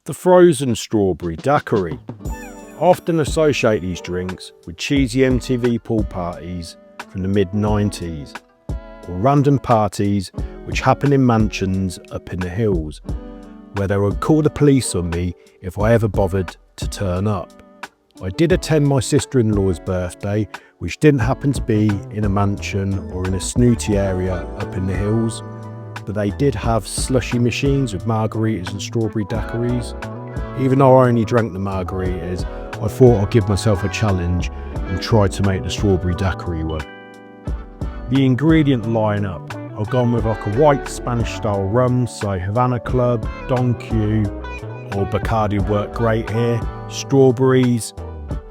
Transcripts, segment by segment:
The Frozen Strawberry Daiquiri. I often associate these drinks with cheesy MTV pool parties from the mid-90s, or random parties which happen in mansions up in the hills, where they would call the police on me if I ever bothered to turn up. I did attend my sister-in-law's birthday, which didn't happen to be in a mansion or in a snooty area up in the hills, but they did have slushy machines with margaritas and strawberry daiquiris. Even though I only drank the margaritas, I thought I'd give myself a challenge and try to make the strawberry daiquiri one. The ingredient lineup, I've gone with like a white Spanish style rum, so Havana Club, Don Q or Bacardi would work great here, strawberries,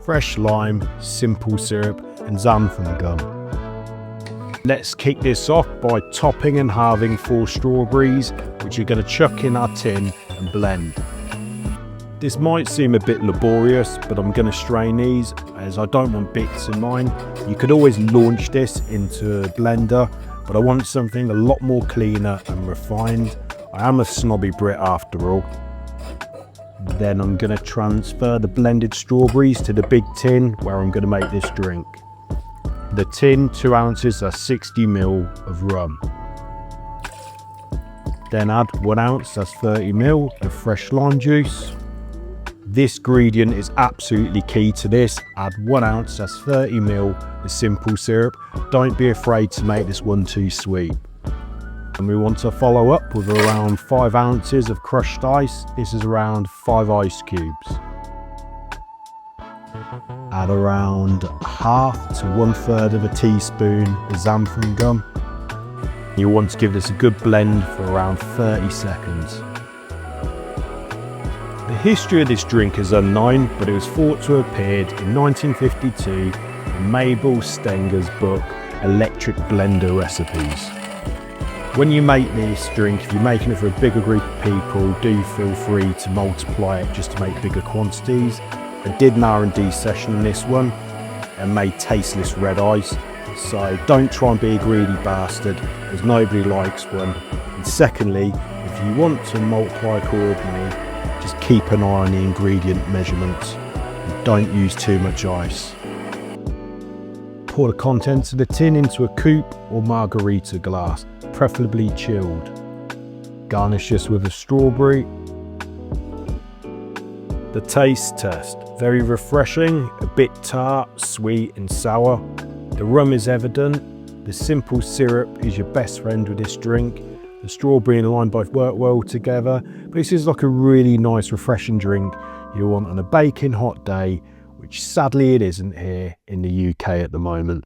fresh lime, simple syrup and xanthan gum. Let's kick this off by topping and halving 4 strawberries, which you're going to chuck in our tin and blend. This might seem a bit laborious, but I'm going to strain these as I don't want bits in mine. You could always launch this into a blender, but I want something a lot more cleaner and refined. I am a snobby Brit after all. Then I'm going to transfer the blended strawberries to the big tin where I'm going to make this drink. The tin, 2 ounces, that's 60 ml of rum. Then add 1 ounce, that's 30 ml of fresh lime juice. This ingredient is absolutely key to this. Add 1 ounce, that's 30 ml of simple syrup. Don't be afraid to make this one too sweet. And we want to follow up with around 5 ounces of crushed ice. This is around 5 ice cubes. Add around half to 1/3 of a teaspoon of xanthan gum. You want to give this a good blend for around 30 seconds. The history of this drink is unknown, but it was thought to have appeared in 1952 in Mabel Stenger's book, Electric Blender Recipes. When you make this drink, if you're making it for a bigger group of people, do feel free to multiply it just to make bigger quantities. I did an R&D session on this one and made tasteless red ice, so don't try and be a greedy bastard, as nobody likes one. And secondly, if you want to multiply accordingly, just keep an eye on the ingredient measurements and don't use too much ice. Pour the contents of the tin into a coupe or margarita glass, preferably chilled. Garnish this with a strawberry. The taste test, very refreshing, a bit tart, sweet and sour. The rum is evident. The simple syrup is your best friend with this drink. The strawberry and lime both work well together, but this is like a really nice refreshing drink you want on a baking hot day, which sadly it isn't here in the UK at the moment.